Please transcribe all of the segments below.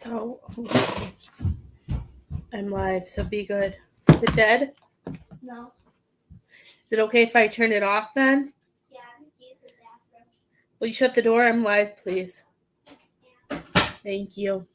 So, I'm live, so be good. Is it dead? No. Is it okay if I turn it off then? Yeah, just use the bathroom. Will you shut the door? I'm live, please. Yeah. Thank you.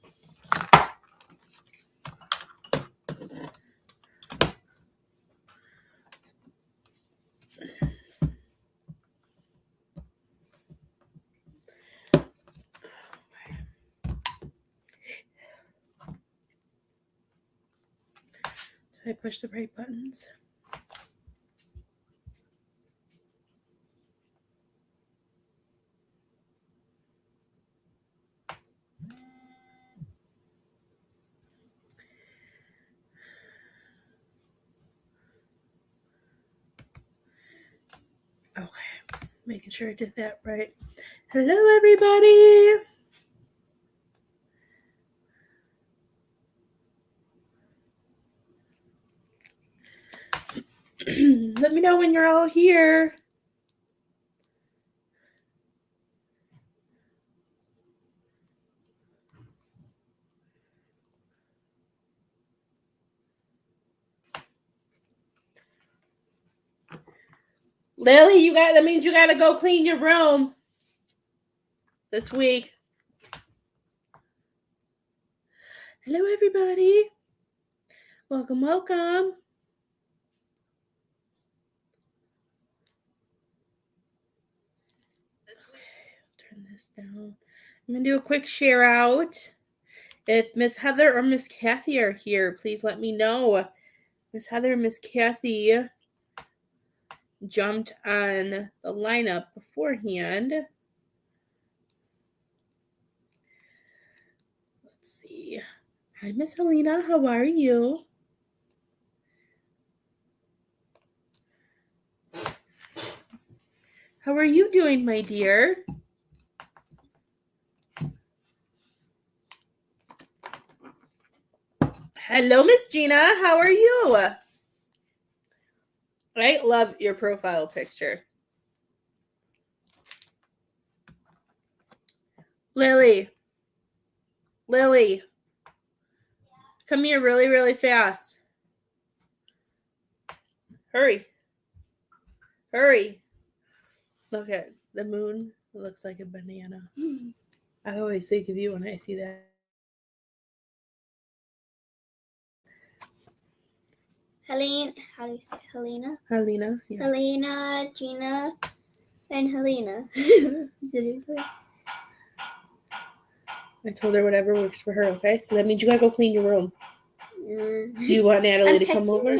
Did I push the right buttons? Okay, making sure I did that right. Hello, everybody. Let me know when you're all here. Lily, that means you gotta go clean your room this week. Hello, everybody. Welcome, welcome. Turn this down. I'm gonna do a quick share out. If Miss Heather or Miss Kathy are here, please let me know. Miss Heather and Miss Kathy jumped on the lineup beforehand. Let's see. Hi, Miss Helena. How are you? How are you doing, my dear? Hello, Miss Gina. How are you? I love your profile picture. Lily. Come here really, really fast. Hurry. Look at the moon. It looks like a banana. I always think of you when I see that. Helena, how do you say Helena? Helena. Yeah. Helena, Gina, and Helena. I told her whatever works for her, okay? So that means you gotta go clean your room. Do you want Natalie to come over?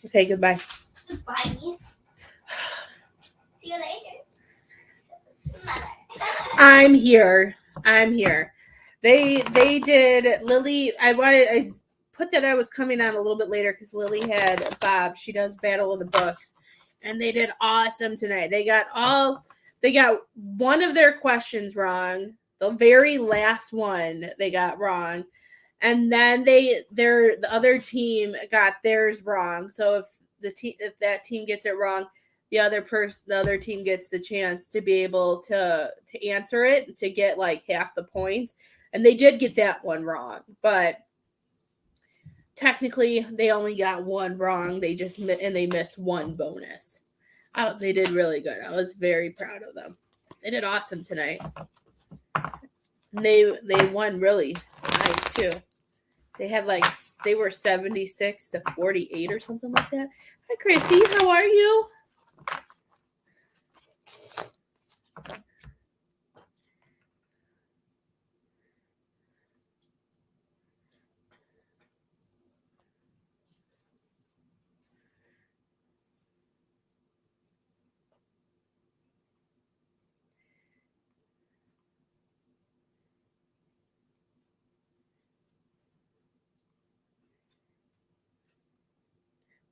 Okay, goodbye. Goodbye. See you later. Mother. I'm here. They did Lily. I put that I was coming on a little bit later because Lily had Bob. She does Battle of the Books, and they did awesome tonight. They got one of their questions wrong. The very last one they got wrong, and then the other team got theirs wrong. So if that team gets it wrong, the other team gets the chance to be able to answer it to get like half the points. And they did get that one wrong, but technically they only got one wrong. They missed one bonus. They did really good. I was very proud of them. They did awesome tonight. They won really high too. They were 76 to 48 or something like that. Hi, Chrissy. How are you?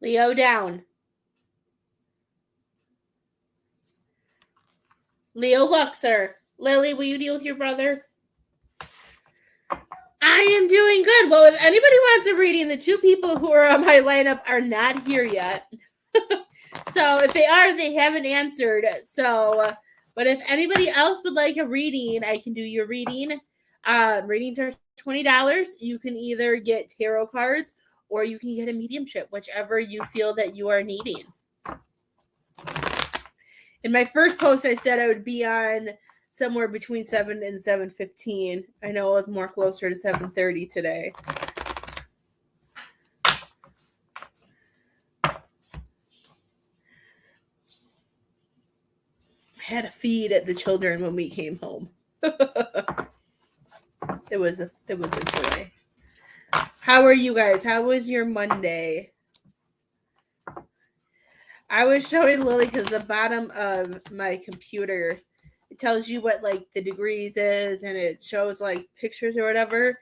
Leo down. Leo Luxor. Lily, will you deal with your brother? I am doing good. Well, if anybody wants a reading, the two people who are on my lineup are not here yet. So if they are, they haven't answered. So, but if anybody else would like a reading, I can do your reading. Readings are $20. You can either get tarot cards or you can get a mediumship, whichever you feel that you are needing. In my first post, I said I would be on somewhere between 7 and 7:15. I know it was more closer to 7:30 today. I had to feed the children when we came home. It was a joy. How are you guys? How was your Monday? I was showing Lily because the bottom of my computer, it tells you what like the degrees is, and it shows like pictures or whatever.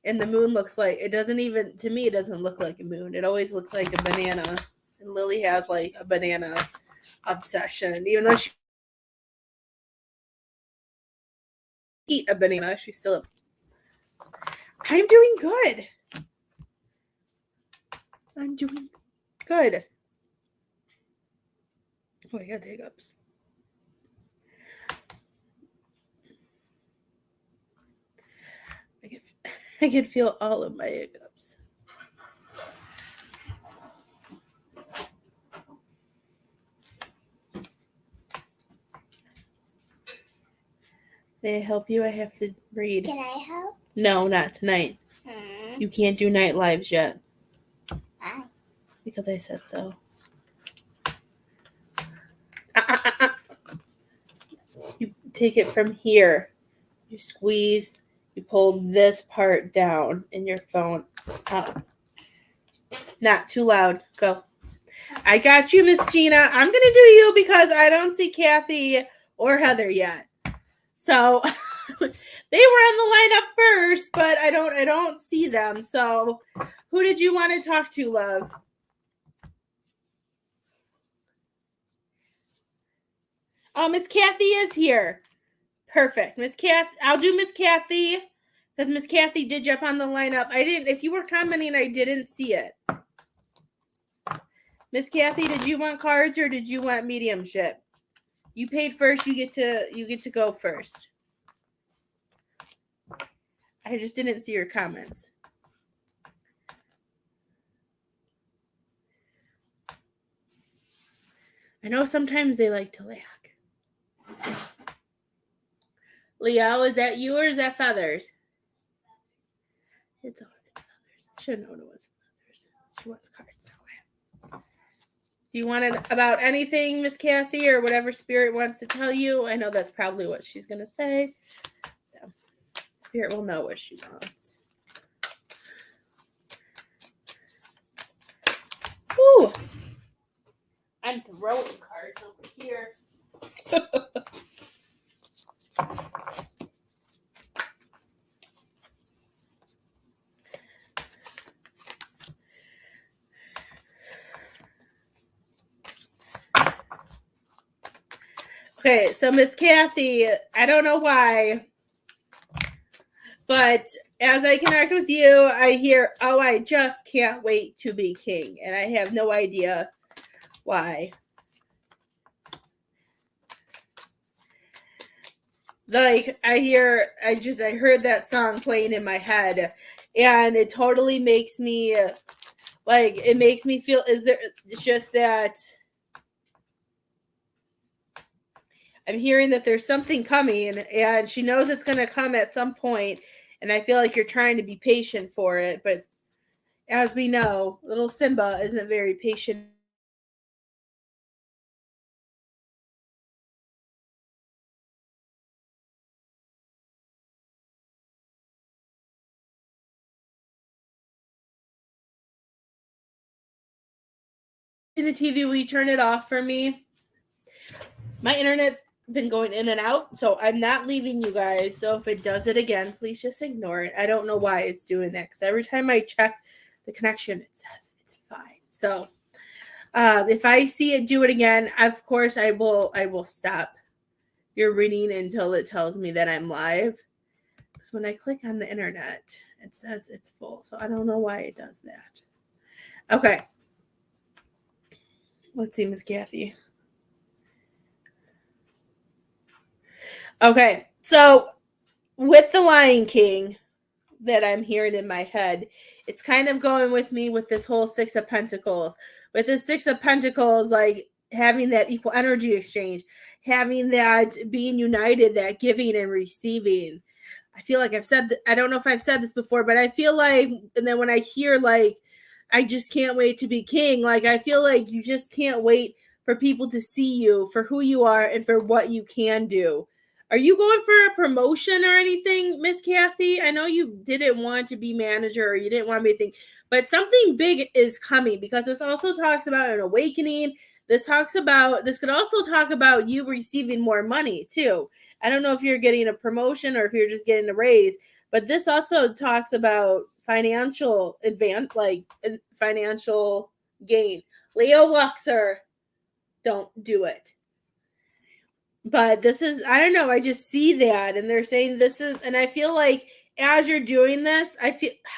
And the moon looks like, it doesn't even, to me, it doesn't look like a moon. It always looks like a banana. And Lily has like a banana obsession. Even though she eat a banana, she's still. I'm doing good. I'm doing good. Oh, I got the hiccups. I can feel all of my hiccups. May I help you? I have to read. Can I help? No, not tonight. You can't do night lives yet. Why? Because I said so. You take it from here. You squeeze. You pull this part down in your phone up. Not too loud. Go. I got you, Miss Gina. I'm going to do you because I don't see Kathy or Heather yet. So they were on the lineup first, but I don't see them. So who did you want to talk to, love? Oh, Miss Kathy is here. Perfect. Miss Kathy, I'll do Miss Kathy because Miss Kathy did jump on the lineup. I didn't, if you were commenting, I didn't see it. Miss Kathy, did you want cards or did you want mediumship? You paid first, you get to go first. I just didn't see your comments. I know sometimes they like to lag. Leo, is that you or is that Feathers? It's Feathers. I should have known it was Feathers. She wants cards. Okay. Do you want it about anything, Miss Kathy, or whatever Spirit wants to tell you? I know that's probably what she's going to say. So, Spirit will know what she wants. Ooh. I'm throwing cards over here. Okay, so Miss Kathy, I don't know why, but as I connect with you, I hear, oh, I just can't wait to be king. And I have no idea why. Like, I heard that song playing in my head, and it totally makes me, like, it makes me feel, it's just that I'm hearing that there's something coming, and she knows it's going to come at some point, and I feel like you're trying to be patient for it, but as we know, little Simba isn't very patient. The TV, will you turn it off for me? My internet's been going in and out, so I'm not leaving you guys. So if it does it again, please just ignore it. I don't know why it's doing that because every time I check the connection, it says it's fine. So if I see it do it again, of course I will stop your reading until it tells me that I'm live. Because when I click on the internet, it says it's full. So I don't know why it does that. Okay. Let's see, Miss Kathy. Okay, so with the Lion King that I'm hearing in my head, it's kind of going with me with this whole Six of Pentacles. With the Six of Pentacles, like having that equal energy exchange, having that being united, that giving and receiving. I feel like I don't know if I've said this before, but I feel like, and then when I hear like, I just can't wait to be king, like I feel like you just can't wait for people to see you for who you are and for what you can do. Are you going for a promotion or anything, Miss Kathy? I know you didn't want to be manager or you didn't want to be anything, but something big is coming because this also talks about an awakening. This could also talk about you receiving more money too. I don't know if you're getting a promotion or if you're just getting a raise, but this also talks about financial advance, like financial gain. Leo Luxor, don't do it. But this is, I don't know, I just see that and they're saying this is, and I feel like as you're doing this, I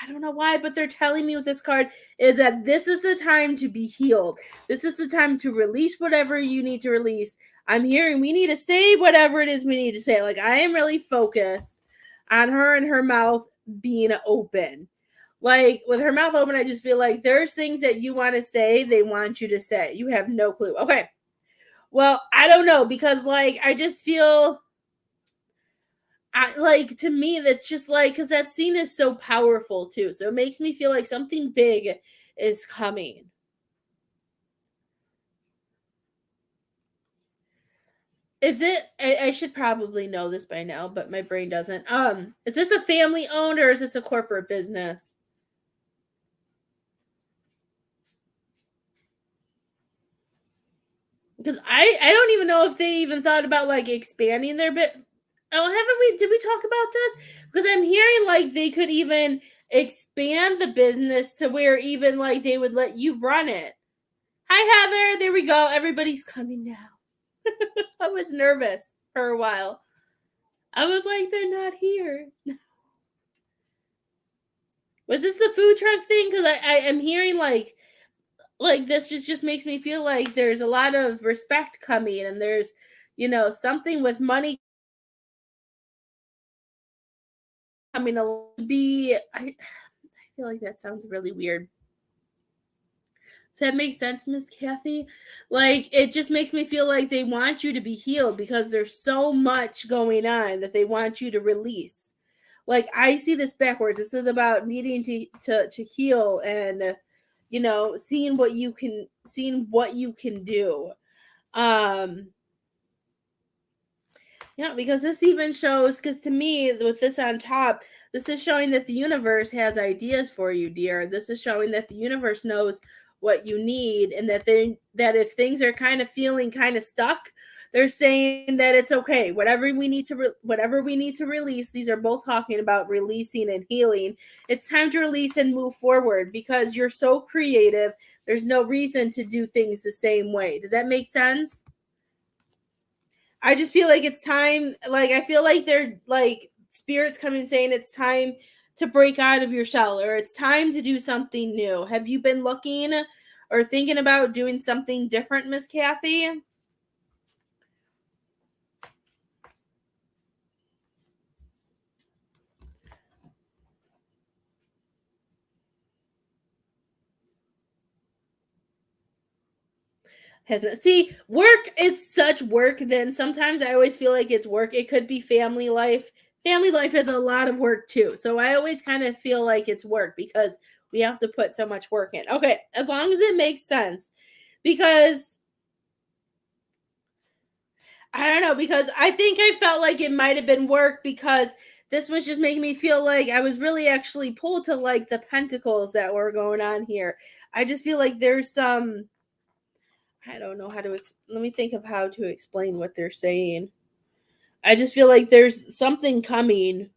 don't know why, but they're telling me with this card is that this is the time to be healed. This is the time to release whatever you need to release. I'm hearing we need to say whatever it is we need to say. Like I am really focused on her and her mouth being open. Like with her mouth open, I just feel like there's things that you want to say, they want you to say. You have no clue. Okay. Well, I don't know because like I just feel like to me that's just like because that scene is so powerful too. So it makes me feel like something big is coming. Is it I should probably know this by now, but my brain doesn't. Is this a family owned or is this a corporate business? Because I don't even know if they even thought about like expanding their bit. Oh, haven't we? Did we talk about this? Because I'm hearing like they could even expand the business to where even like they would let you run it. Hi, Heather. There we go. Everybody's coming now. I was nervous for a while. I was like, they're not here. Was this the food truck thing? Because I am hearing like this just makes me feel like there's a lot of respect coming and there's something with money coming to be. I feel like that sounds really weird. Does that make sense, Miss Kathy? Like it just makes me feel like they want you to be healed because there's so much going on that they want you to release. Like I see this backwards. This is about needing to heal and seeing what you can do. Yeah, because this even shows, because to me, with this on top, this is showing that the universe has ideas for you, dear. This is showing that the universe knows what you need, and that if things are kind of feeling kind of stuck, they're saying that it's okay. Whatever we need to release. These are both talking about releasing and healing. It's time to release and move forward because you're so creative. There's no reason to do things the same way. Does that make sense? I just feel like it's time. Like, I feel like they're like spirits coming saying it's time to break out of your shell or it's time to do something new. Have you been looking or thinking about doing something different, Miss Kathy? Hasn't it? See, work is such work. Then sometimes I always feel like it's work. It could be family life. Family life is a lot of work too. So I always kind of feel like it's work because we have to put so much work in. Okay, as long as it makes sense. Because I don't know, because I think I felt like it might have been work because this was just making me feel like I was really actually pulled to like the pentacles that were going on here. I just feel like there's some, I don't know how to, let me think of how to explain what they're saying. I just feel like there's something coming.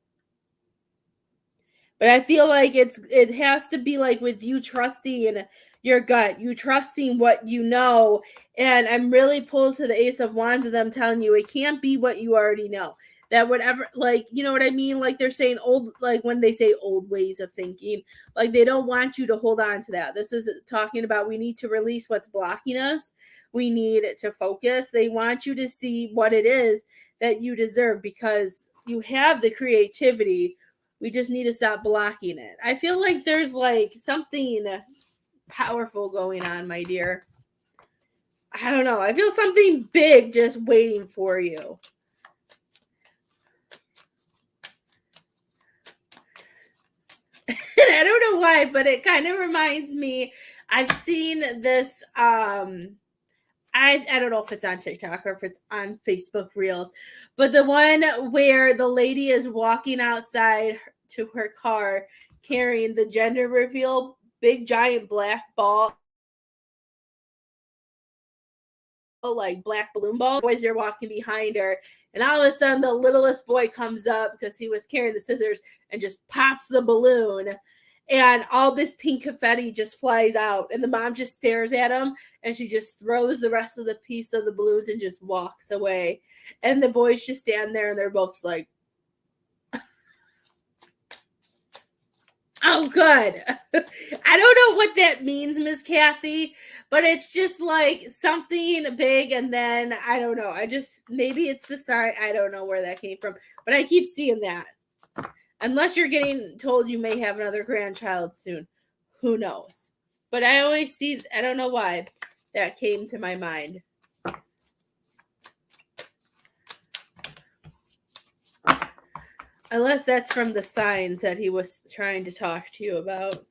But I feel like it has to be like with you trusting your gut, you trusting what you know. And I'm really pulled to the Ace of Wands of them telling you it can't be what you already know. That whatever, like, you know what I mean? Like they're saying old, like when they say old ways of thinking, like they don't want you to hold on to that. This is talking about we need to release what's blocking us. We need to focus. They want you to see what it is that you deserve because You have the creativity. We just need to stop blocking it. I feel like there's like something powerful going on, my dear. I don't know. I feel something big just waiting for you. And I don't know why, but it kind of reminds me. I've seen this. I don't know if it's on TikTok or if it's on Facebook Reels, but the one where the lady is walking outside to her car carrying the gender reveal big giant black ball, like black balloon ball. Boys are walking behind her, and all of a sudden the littlest boy comes up because he was carrying the scissors and just pops the balloon, and all this pink confetti just flies out, and the mom just stares at him, and she just throws the rest of the piece of the balloons and just walks away, and the boys just stand there and they're both like, oh, good. I don't know what that means, Miss Kathy, but it's just like something big, and then I don't know. Maybe it's the sign. I don't know where that came from, but I keep seeing that. Unless you're getting told you may have another grandchild soon. Who knows? But I always see, I don't know why that came to my mind. Unless that's from the signs that he was trying to talk to you about.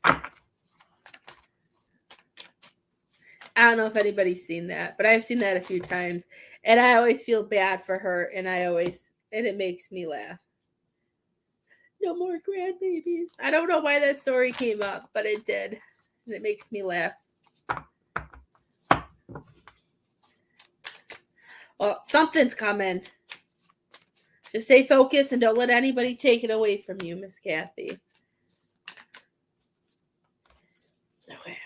I don't know if anybody's seen that, but I've seen that a few times. And I always feel bad for her, and it makes me laugh. No more grandbabies. I don't know why that story came up, but it did. And it makes me laugh. Well, something's coming. Just stay focused and don't let anybody take it away from you, Miss Kathy. Okay.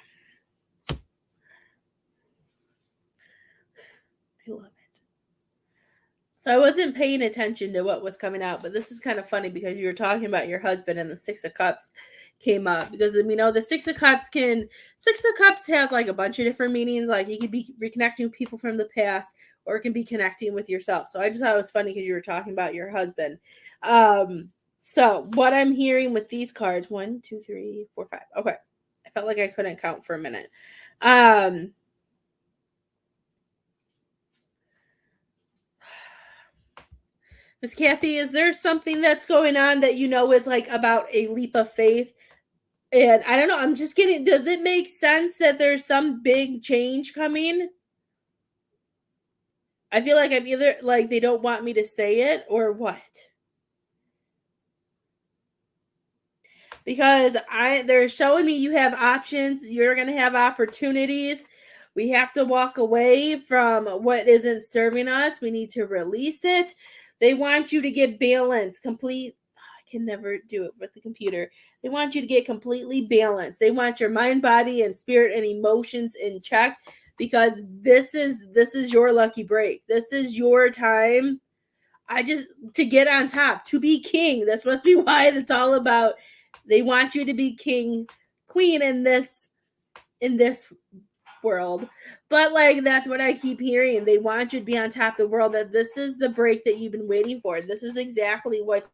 I love it. So I wasn't paying attention to what was coming out, but this is kind of funny because you were talking about your husband and the Six of Cups came up. Because, the Six of Cups has like a bunch of different meanings. Like you could be reconnecting with people from the past, or it can be connecting with yourself. So I just thought it was funny because you were talking about your husband. So what I'm hearing with these cards, 1, 2, 3, 4, 5. Okay. I felt like I couldn't count for a minute. Miss Kathy, is there something that's going on that is like about a leap of faith? And I don't know, I'm just kidding. Does it make sense that there's some big change coming? I feel like I'm either like they don't want me to say it or what? Because they're showing me you have options. You're going to have opportunities. We have to walk away from what isn't serving us. We need to release it. They want you to get balanced, complete. I can never do it with the computer. They want you to get completely balanced. They want your mind, body, and spirit and emotions in check, because this is your lucky break. This is your time. To get on top, to be king. This must be why it's all about. They want you to be king, queen in this world. But like that's what I keep hearing. They want you to be on top of the world, that this is the break that you've been waiting for. This is exactly what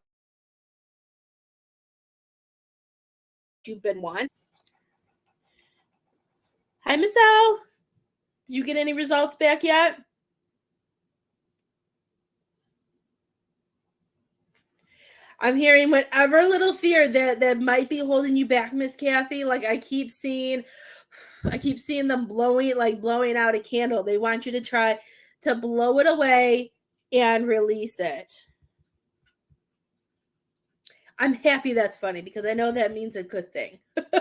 you've been wanting. Hi, Miss L. Did you get any results back yet? I'm hearing whatever little fear that might be holding you back, Miss Kathy. Like I keep seeing them blowing out a candle. They want you to try to blow it away and release it. I'm happy that's funny because I know that means a good thing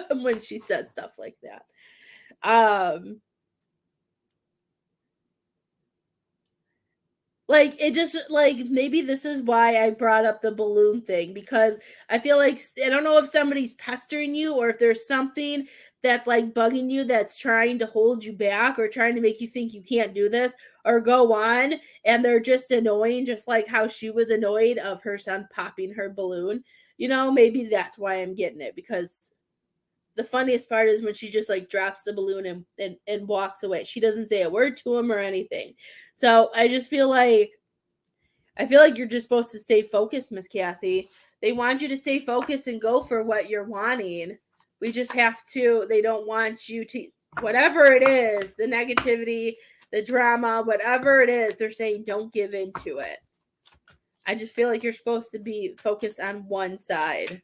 when she says stuff like that. Like it just like maybe this is why I brought up the balloon thing, because I feel like I don't know if somebody's pestering you or if there's something that's like bugging you that's trying to hold you back or trying to make you think you can't do this or go on, and they're just annoying, just like how she was annoyed of her son popping her balloon. Maybe that's why I'm getting it, because the funniest part is when she just like drops the balloon and walks away. She doesn't say a word to him or anything. So I just feel like you're just supposed to stay focused, Miss Kathy. They want you to stay focused and go for what you're wanting. We just have to, they don't want you to, whatever it is, the negativity, the drama, whatever it is, they're saying don't give into it. I just feel like you're supposed to be focused on one side.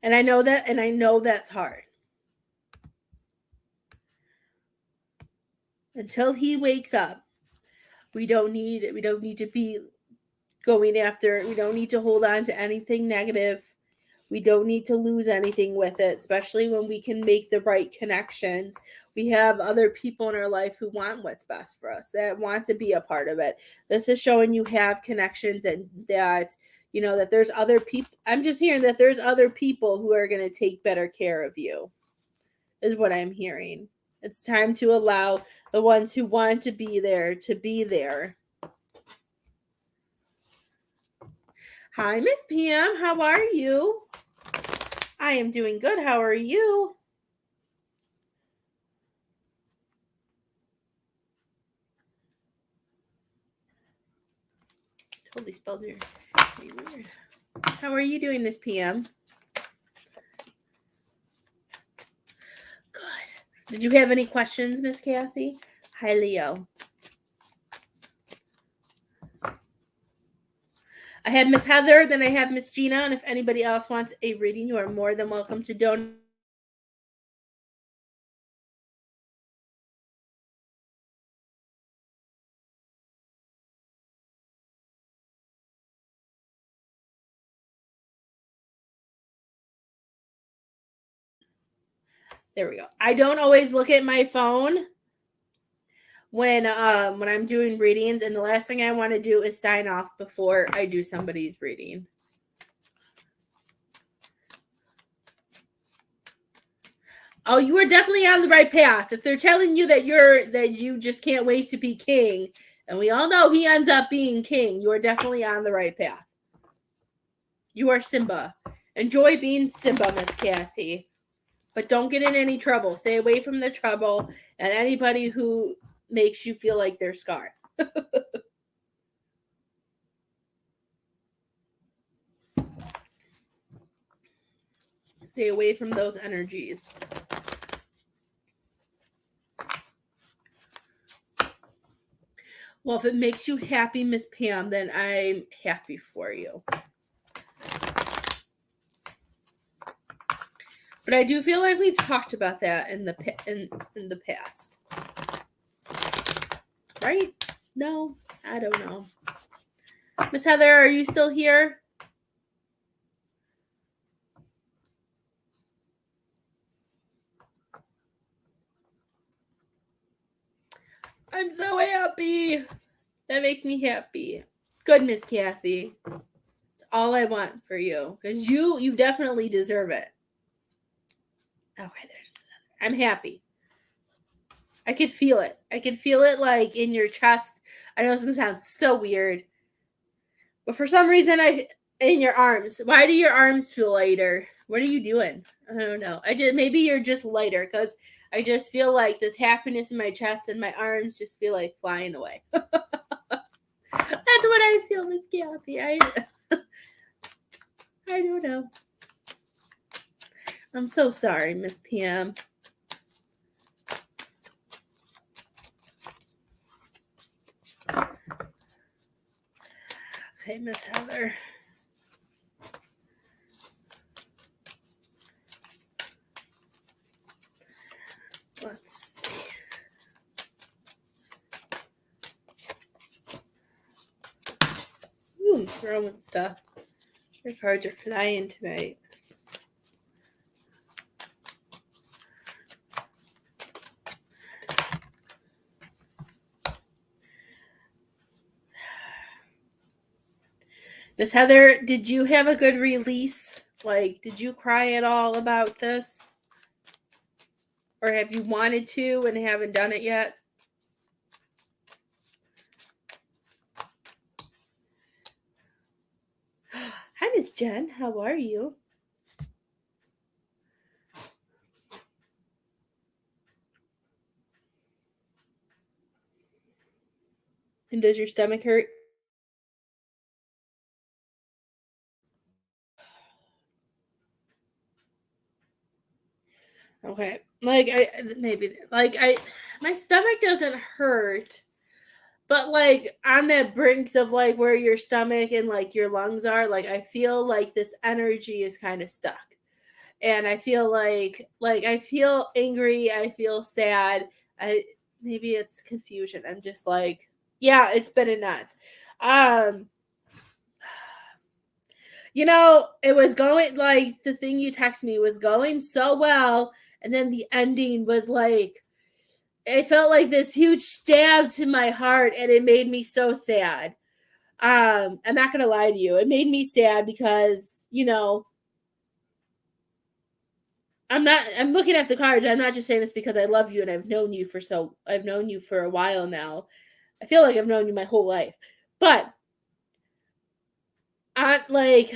And I know that's hard. Until he wakes up, we don't need to be going after, we don't need to hold on to anything negative. We don't need to lose anything with it, especially when we can make the right connections. We have other people in our life who want what's best for us, that want to be a part of it. This is showing you have connections and that, you know, that there's other people. I'm just hearing that there's other people who are going to take better care of you, is what I'm hearing. It's time to allow the ones who want to be there to be there. Hi, Miss Pam. How are you? I am doing good. How are you? Totally spelled your name weird. How are you doing, Miss Pam? Good. Did you have any questions, Miss Kathy? Hi, Leo. I have Miss Heather, then I have Miss Gina, and if anybody else wants a reading, you are more than welcome to donate. There we go. I don't always look at my phone when I'm doing readings, and the last thing I want to do is sign off before I do somebody's reading. Oh, you are definitely on the right path. If they're telling you that you just can't wait to be king, and we all know he ends up being king, you are definitely on the right path. You are Simba. Enjoy being Simba, Miss Kathy. But don't get in any trouble. Stay away from the trouble and anybody who makes you feel like they're scarred. Stay away from those energies. Well, if it makes you happy, Miss Pam, then I'm happy for you. But I do feel like we've talked about that in the past. Right? No, I don't know. Miss Heather, are you still here? I'm so happy. That makes me happy. Good, Miss Kathy. It's all I want for you. Because you definitely deserve it. Okay, there's Miss Heather. I'm happy. I could feel it. I could feel it like in your chest. I know this is gonna sound so weird. But for some reason in your arms. Why do your arms feel lighter? What are you doing? I don't know. Maybe you're just lighter because I just feel like this happiness in my chest and my arms just feel like flying away. That's what I feel, Miss Kathy. I don't know. I'm so sorry, Miss Pam. Okay, Miss Heather. Let's see. Ooh, throwing stuff. Your cards are flying tonight. Miss Heather, did you have a good release? Like, did you cry at all about this? Or have you wanted to and haven't done it yet? Hi, Miss Jen. How are you? And does your stomach hurt? Okay. Like my stomach doesn't hurt, but like on the brinks of like where your stomach and like your lungs are, like I feel like this energy is kind of stuck. And I feel like I feel angry, I feel sad. I maybe it's confusion. I'm just like, yeah, it's been a nuts. Um it was going like the thing you text me was going so well, and then the ending was like it felt like this huge stab to my heart, and it made me so sad. I'm not gonna lie to you, it made me sad because I'm looking at the cards. I'm not just saying this because I love you and I've known you for a while now. I feel like I've known you my whole life. But like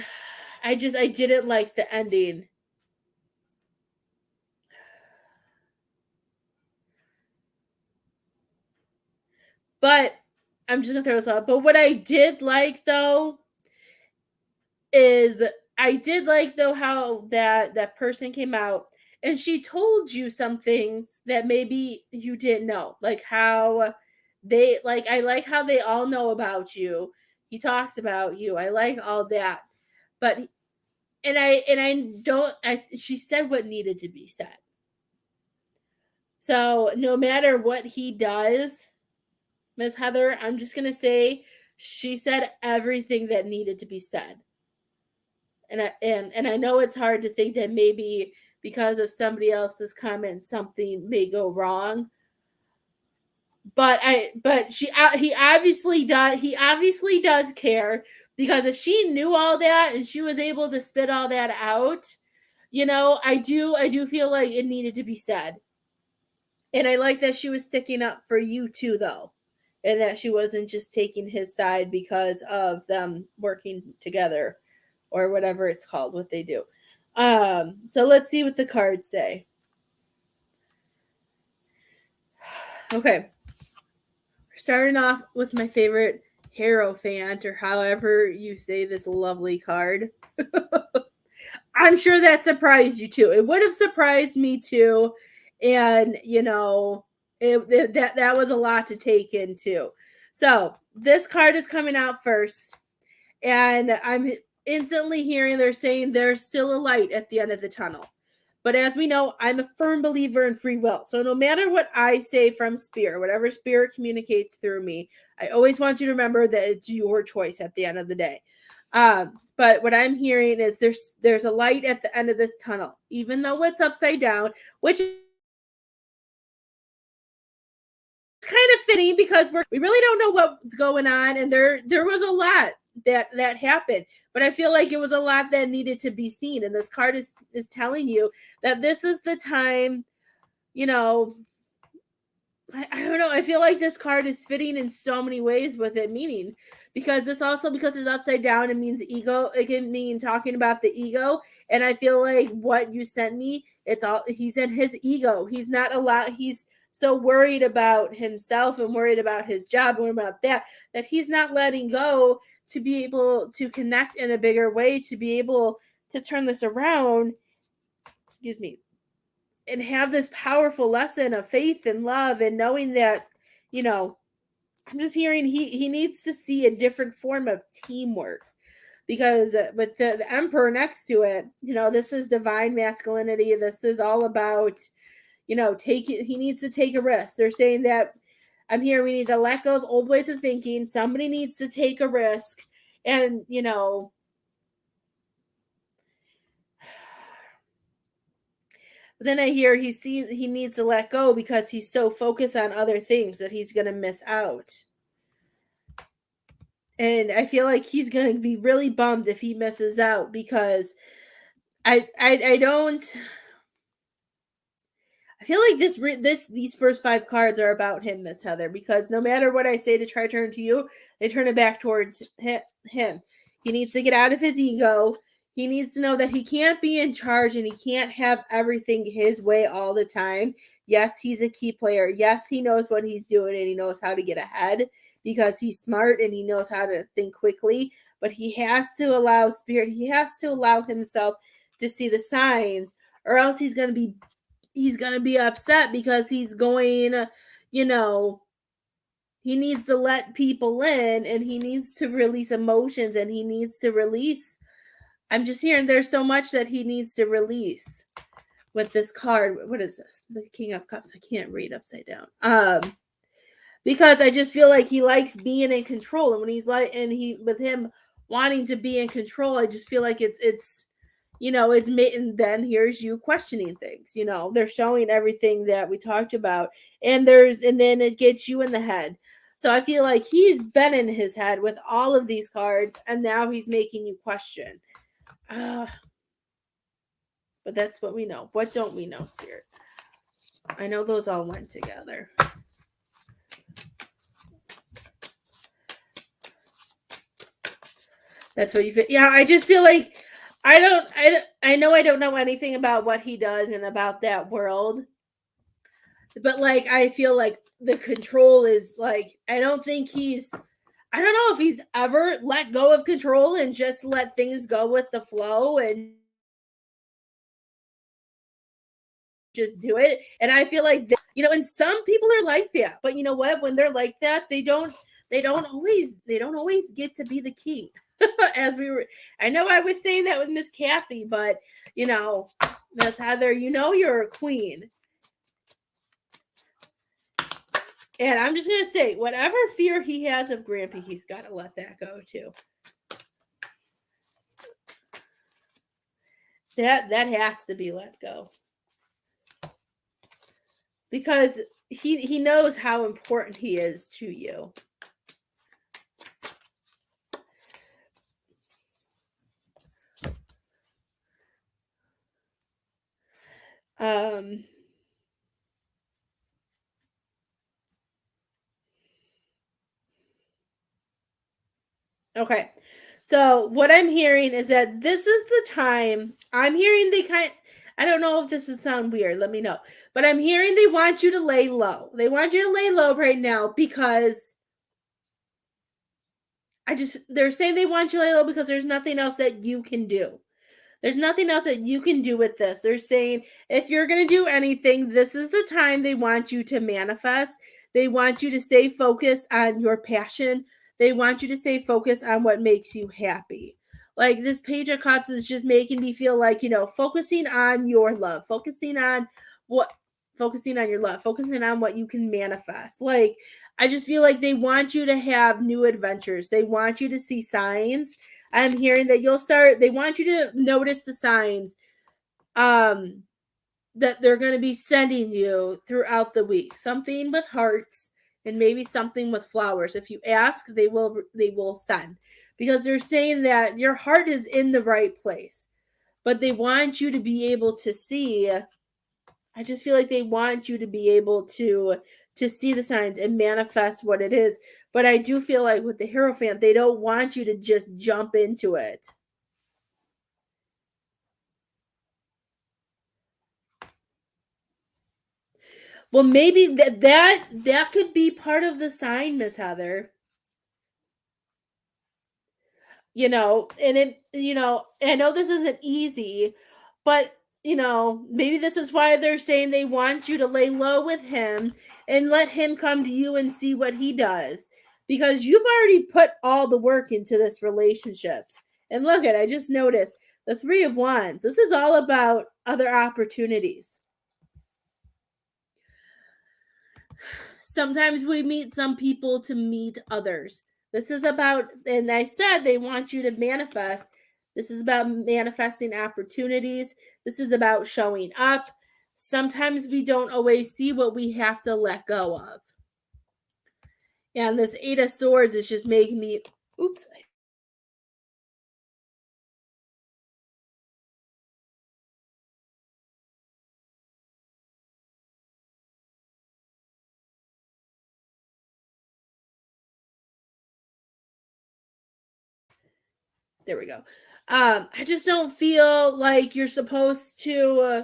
I didn't like the ending. But I'm just gonna throw this out. But what I did like though is I did like though how that person came out and she told you some things that maybe you didn't know. Like how they like I like how they all know about you. He talks about you. I like all that. But and I don't I she said what needed to be said. So no matter what he does, Miss Heather, I'm just gonna say she said everything that needed to be said. And I know it's hard to think that maybe because of somebody else's comment something may go wrong. But he obviously does care, because if she knew all that and she was able to spit all that out, I do feel like it needed to be said. And I like that she was sticking up for you too, though, and that she wasn't just taking his side because of them working together or whatever it's called, what they do. So let's see what the cards say. Okay. Starting off with my favorite Hierophant, or however you say this lovely card. I'm sure that surprised you too. It would have surprised me too. And, that was a lot to take in too. So this card is coming out first. And I'm instantly hearing they're saying there's still a light at the end of the tunnel. But as we know, I'm a firm believer in free will. So no matter what I say from spirit, whatever spirit communicates through me, I always want you to remember that it's your choice at the end of the day. But what I'm hearing is there's a light at the end of this tunnel, even though it's upside down, which is kind of fitting because we really don't know what's going on, and there was a lot that happened, but I feel like it was a lot that needed to be seen, and this card is telling you that this is the time. I don't know, I feel like this card is fitting in so many ways with it meaning, because this also, because it's upside down, it means ego. It can mean talking about the ego, and I feel like what you sent me, it's all he's in his ego. He's not allowed. He's so worried about himself and worried about his job and about that he's not letting go to be able to connect in a bigger way, to be able to turn this around. Excuse me. And have this powerful lesson of faith and love, and knowing that, I'm just hearing he needs to see a different form of teamwork, because with the emperor next to it, this is divine masculinity. This is all about, he needs to take a risk. They're saying that I'm here, we need to let go of old ways of thinking. Somebody needs to take a risk, and but then I hear he needs to let go because he's so focused on other things that he's going to miss out. And I feel like he's going to be really bummed if he misses out, because I don't. I feel like these first 5 cards are about him, Miss Heather, because no matter what I say to try to turn to you, they turn it back towards him. He needs to get out of his ego. He needs to know that he can't be in charge and he can't have everything his way all the time. Yes, he's a key player. Yes, he knows what he's doing and he knows how to get ahead because he's smart and he knows how to think quickly. But he has to allow spirit, he has to allow himself to see the signs, or else he's going to be upset, because he's going, he needs to let people in and he needs to release emotions and he needs to release. I'm just hearing there's so much that he needs to release with this card. What is this? The King of Cups. I can't read upside down. Because I just feel like he likes being in control, and when he's like, and he with him wanting to be in control, I just feel like it's it's and then here's you questioning things. They're showing everything that we talked about, and then it gets you in the head. So I feel like he's been in his head with all of these cards, and now he's making you question. But that's what we know. What don't we know, Spirit? I know those all went together. That's what you feel. Yeah, I just feel like I know I don't know anything about what he does and about that world. But like I feel like the control is like, I don't know if he's ever let go of control and just let things go with the flow and just do it. And I feel like and some people are like that. But you know what? When they're like that, they don't always get to be the king. As I know I was saying that with Miss Kathy, but Miss Heather, you're a queen. And I'm just gonna say, whatever fear he has of Grampy, he's got to let that go too. That has to be let go, because he knows how important he is to you. Okay. So what I'm hearing is that this is the time. I'm hearing I don't know if this would sound weird. Let me know. But I'm hearing they want you to lay low. They want you to lay low right now because they're saying they want you to lay low because there's nothing else that you can do. There's nothing else that you can do with this. They're saying if you're going to do anything, this is the time they want you to manifest. They want you to stay focused on your passion. They want you to stay focused on what makes you happy. Like this Page of Cups is just making me feel like, focusing on your love, focusing on your love, focusing on what you can manifest. Like, I just feel like they want you to have new adventures. They want you to see signs. I'm hearing that they want you to notice the signs that they're going to be sending you throughout the week. Something with hearts and maybe something with flowers. If you ask, they will send, because they're saying that your heart is in the right place, but they want you to be able to see. I just feel like they want you to be able to see the signs and manifest what it is. But I do feel like with the Hierophant, they don't want you to just jump into it. Well, maybe that could be part of the sign, Miss Heather. And I know this isn't easy, but maybe this is why they're saying they want you to lay low with him and let him come to you and see what he does, because you've already put all the work into this relationships. And look I just noticed the 3 of Wands. This is all about other opportunities. Sometimes we meet some people to meet others. This is about, and I said they want you to manifest. This is about manifesting opportunities. This is about showing up. Sometimes we don't always see what we have to let go of. And this 8 of Swords is just making me, Oops. There we go. I just don't feel like you're supposed to.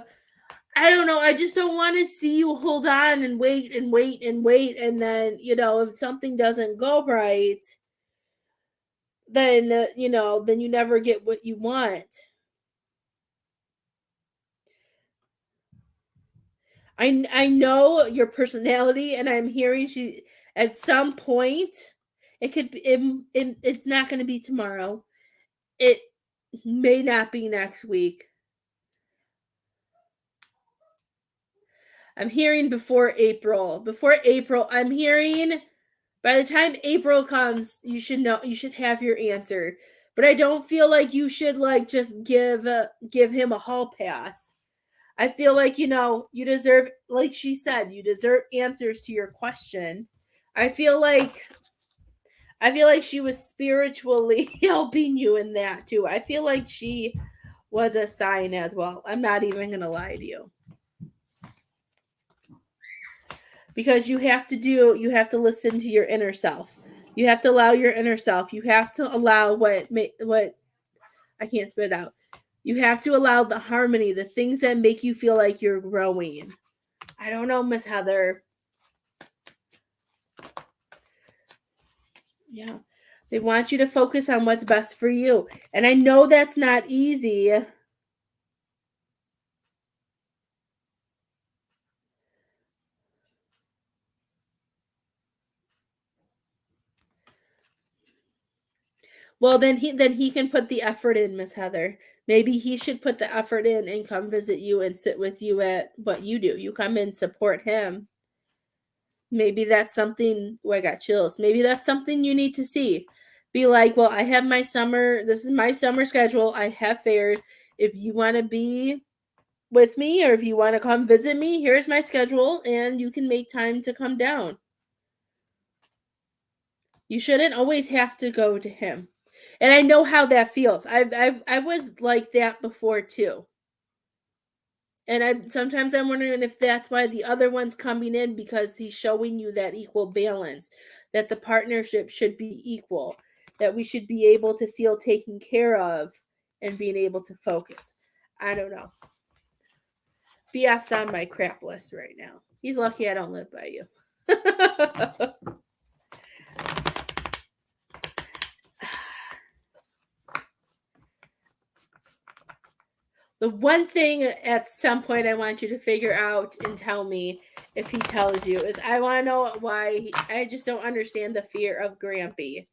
I don't know. I just don't want to see you hold on and wait and wait and wait, and then if something doesn't go right, then then you never get what you want. I know your personality, and I'm hearing she at some point. It could be. It's not going to be tomorrow. It may not be next week. I'm hearing before April. Before April, I'm hearing by the time April comes, you should know, you should have your answer. But I don't feel like you should like just give him a hall pass. I feel like you deserve, like she said, you deserve answers to your question. I feel like she was spiritually helping you in that too. I feel like she was a sign as well. I'm not even going to lie to you. Because you have to listen to your inner self. You have to allow your inner self. You have to allow what I can't spit it out. You have to allow the harmony, the things that make you feel like you're growing. I don't know, Miss Heather. Yeah. They want you to focus on what's best for you. And I know that's not easy. Well, then he can put the effort in, Miss Heather. Maybe he should put the effort in and come visit you and sit with you at what you do. You come and support him. Maybe that's something. Oh, I got chills. Maybe that's something you need to see. Be like, well, I have my summer. This is my summer schedule. I have fairs. If you want to be with me or if you want to come visit me, here's my schedule, and you can make time to come down. You shouldn't always have to go to him. And I know how that feels. I was like that before too. And sometimes I'm wondering if that's why the other one's coming in, because he's showing you that equal balance, that the partnership should be equal, that we should be able to feel taken care of and being able to focus. I don't know. BF's on my crap list right now. He's lucky I don't live by you. The one thing at some point I want you to figure out and tell me if he tells you is I want to know why. I just don't understand the fear of Grampy.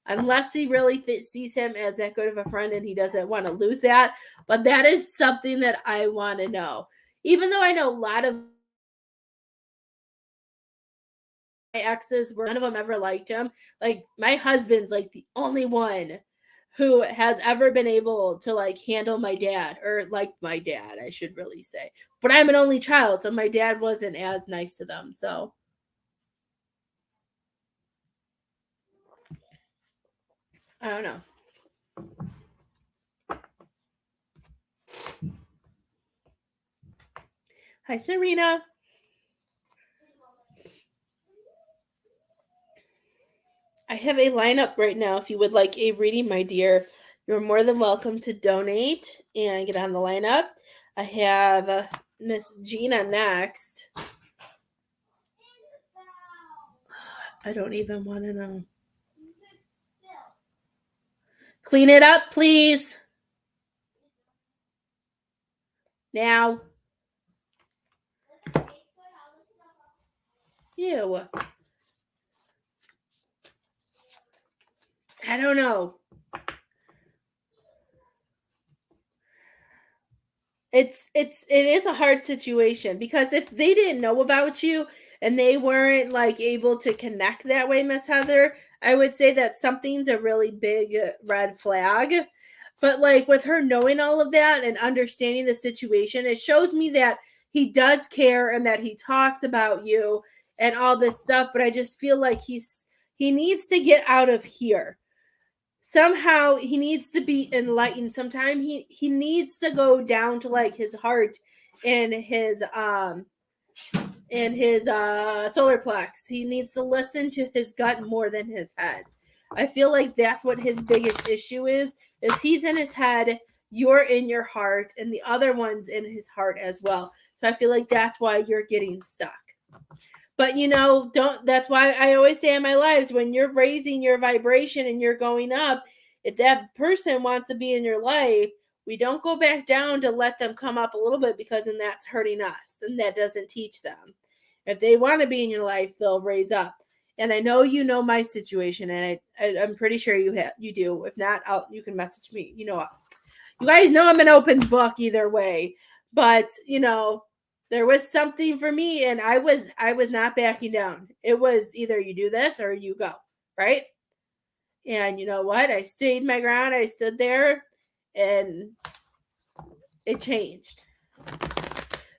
Unless he really sees him as that good of a friend and he doesn't want to lose that. But that is something that I want to know. Even though I know a lot of my exes were, none of them ever liked him. Like my husband's like the only one who has ever been able to like handle my dad, or like my dad, I should really say. But I'm an only child, so my dad wasn't as nice to them. So I don't know. Hi, Serena. I have a lineup right now. If you would like a reading, my dear, you're more than welcome to donate and get on the lineup. I have Miss Gina next. I don't even want to know. Clean it up, please. Now. Ew. I don't know. It is a hard situation, because if they didn't know about you and they weren't like able to connect that way, Miss Heather, I would say that something's a really big red flag. But like with her knowing all of that and understanding the situation, it shows me that he does care and that he talks about you and all this stuff. But I just feel like he's He needs to get out of here. Somehow he needs to be enlightened. Sometime he needs to go down to like his heart and his solar plex. He needs to listen to his gut more than his head. I feel like that's what his biggest issue is he's in his head, you're in your heart, and the other one's in his heart as well. So I feel like that's why you're getting stuck. But that's why I always say in my lives, when you're raising your vibration and you're going up, if that person wants to be in your life, we don't go back down to let them come up a little bit, because then that's hurting us and that doesn't teach them. If they want to be in your life, they'll raise up. And I know you know my situation, and I'm pretty sure you do. If not, you can message me. You guys know I'm an open book either way. But there was something for me, and I was not backing down. It was either you do this or you go, right? And you know what? I stayed my ground. I stood there, and it changed.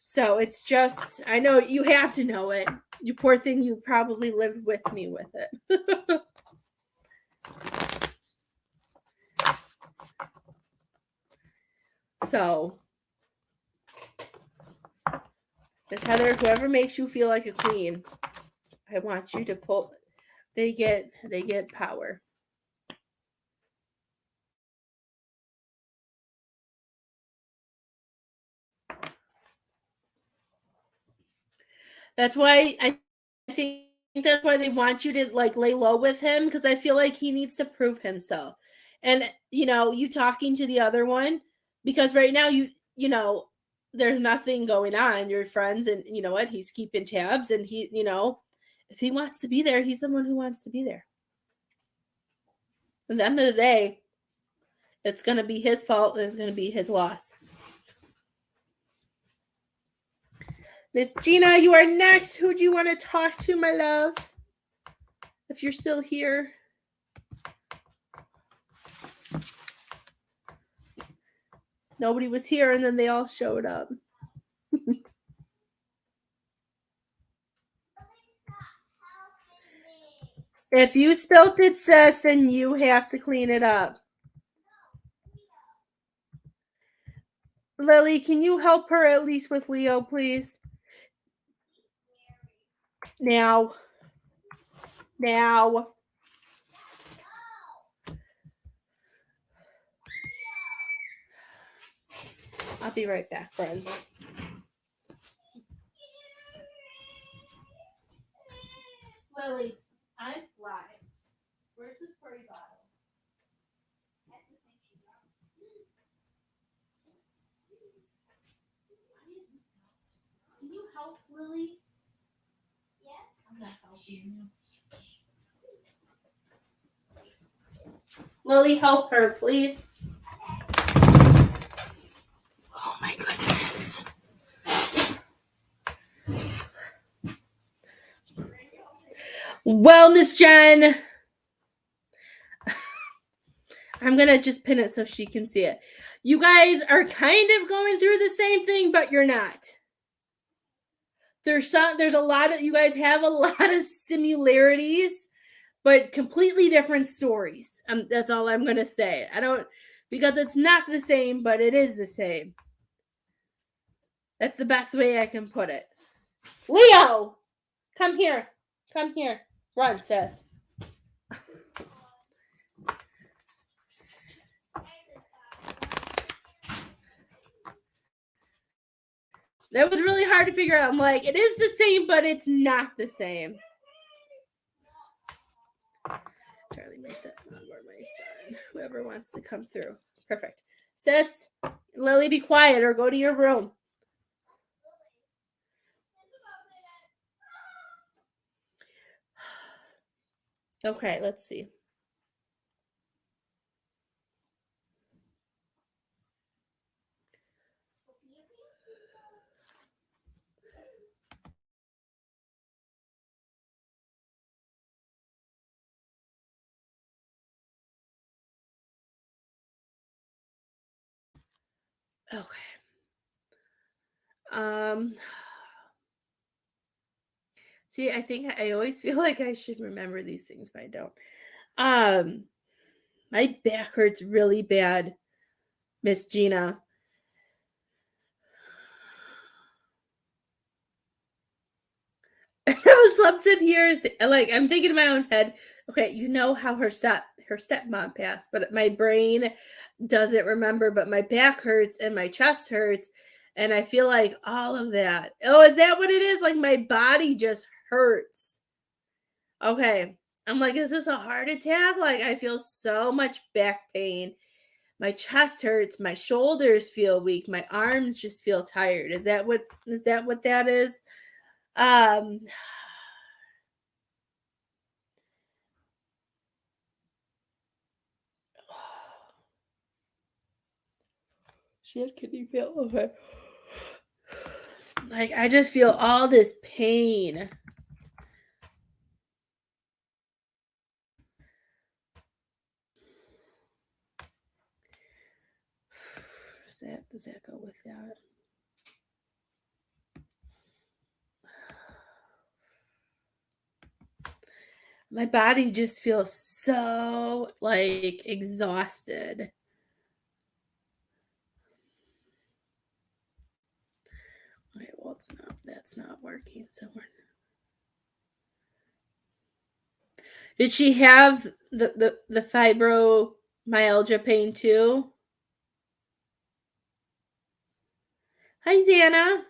So it's just, I know you have to know it. You poor thing, you probably lived with me with it. So, Miss Heather, whoever makes you feel like a queen, I want you to pull. They get power. That's why I think that's why they want you to like lay low with him, because I feel like he needs to prove himself. And you talking to the other one, because right now there's nothing going on. You're friends, and you know what? He's keeping tabs, and if he wants to be there, he's the one who wants to be there. At the end of the day, it's going to be his fault, and it's going to be his loss. Miss Gina, you are next. Who do you want to talk to, my love? If you're still here. Nobody was here, and then they all showed up. If you spilt it, sis, then you have to clean it up. Lily, can you help her at least with Leo, please? Now. I'll be right back, friends. Lily, I'm fly. Where's the spray bottle? Can you help Lily? Yeah. I'm not helping you. Lily, help her, please. Oh my goodness. Well, Miss Jen, I'm going to just pin it so she can see it. You guys are kind of going through the same thing, but you're not. There's a lot of, you guys have a lot of similarities, but completely different stories. That's all I'm going to say. Because it's not the same, but it is the same. That's the best way I can put it. Leo, come here. Come here. Run, sis. That was really hard to figure out. I'm like, it is the same, but it's not the same. Charlie, my son, or my son, whoever wants to come through. Perfect. Sis, Lily, be quiet or go to your room. Okay, let's see. Okay. See, I think I always feel like I should remember these things, but I don't. My back hurts really bad, Miss Gina. I'm sitting here, like I'm thinking in my own head. Okay, you know how her stepmom passed, but my brain doesn't remember. But my back hurts and my chest hurts, and I feel like all of that. Oh, is that what it is? Like my body just hurts. Okay, I'm like, is this a heart attack? Like I feel so much back pain. My chest hurts. My shoulders feel weak. My arms just feel tired. Is that what that is? Um. She had kidney fail. Okay. Like I just feel all this pain. Does that go with that? My body just feels so like exhausted. Okay, well that's not working. So did she have the fibromyalgia pain too? Hi Xana.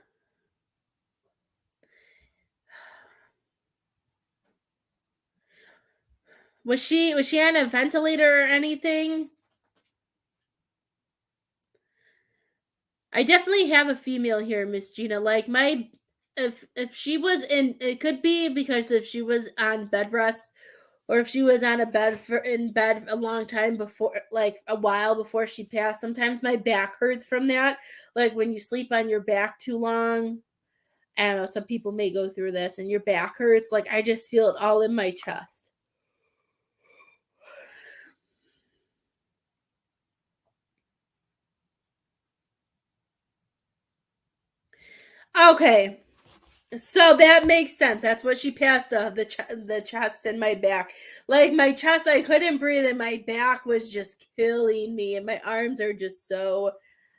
Was she on a ventilator or anything? I definitely have a female here, Miss Gina. Like my if she was in, it could be because if she was on bed rest or if she was on a bed in bed a long time before, like a while before she passed. Sometimes my back hurts from that. Like when you sleep on your back too long. I don't know, some people may go through this and your back hurts. Like I just feel it all in my chest. Okay. So that makes sense. That's what she passed of the chest and my back. Like my chest, I couldn't breathe, and my back was just killing me, and my arms are just so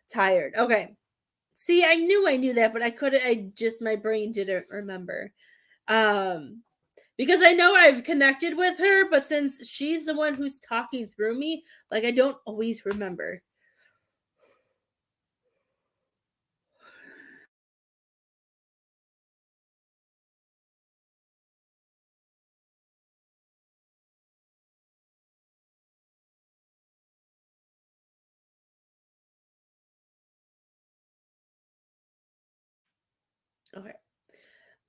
tired. Okay. See, I knew that, but I couldn't. I just my brain didn't remember. Because I know I've connected with her, but since she's the one who's talking through me, like I don't always remember. Okay.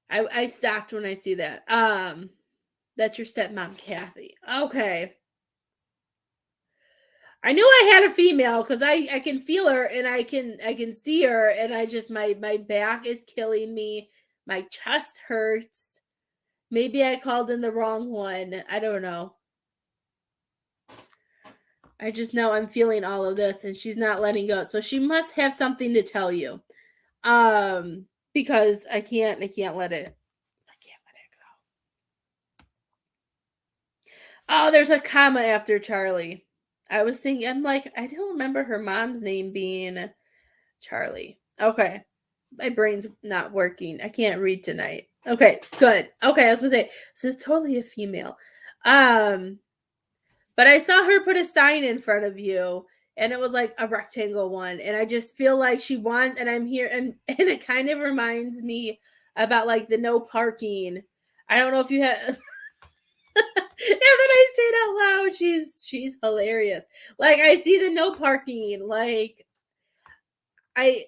I stopped when I see that. That's your stepmom, Kathy. Okay. I knew I had a female because I can feel her and I can see her and I just my back is killing me. My chest hurts. Maybe I called in the wrong one. I don't know. I just know I'm feeling all of this and she's not letting go. So she must have something to tell you. Because I can't let it go. Oh, there's a comma after Charlie. I was thinking, I'm like, I don't remember her mom's name being Charlie. Okay. My brain's not working. I can't read tonight. Okay, good. Okay, I was gonna say this is totally a female. But I saw her put a sign in front of you and it was like a rectangle one. And I just feel like she wants, and I'm here and it kind of reminds me about like the no parking. I don't know if you have and then I say it out loud. She's hilarious. Like I see the no parking. Like I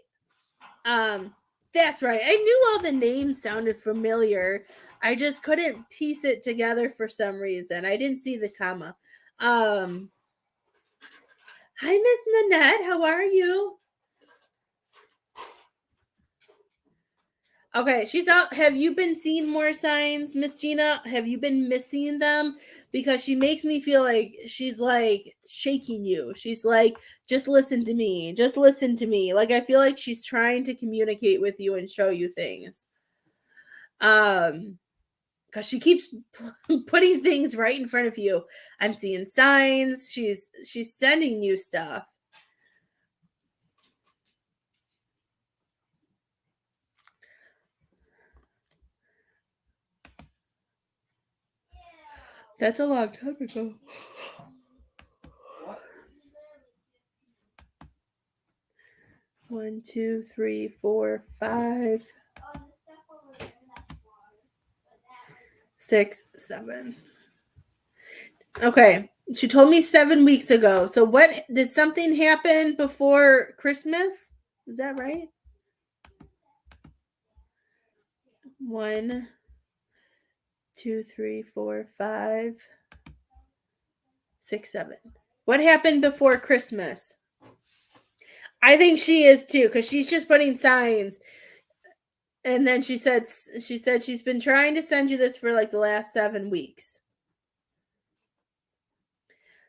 that's right. I knew all the names sounded familiar. I just couldn't piece it together for some reason. I didn't see the comma. Um Hi Miss Nanette, how are you? Okay, she's out. Have you been seeing more signs, Miss Gina? Have you been missing them? Because she makes me feel like she's like shaking you. She's like, just listen to me. Just listen to me. Like I feel like she's trying to communicate with you and show you things. Um because she keeps putting things right in front of you. I'm seeing signs. She's sending you stuff. That's a long time ago. One, two, three, four, 5, 6, 7. Okay. She told me 7 weeks ago. So what did something happen before Christmas? Is that right? 1, 2, 3, 4, 5, 6, 7. What happened before Christmas? I think she is too, because she's just putting signs. And then she said she's been trying to send you this for like the last 7 weeks.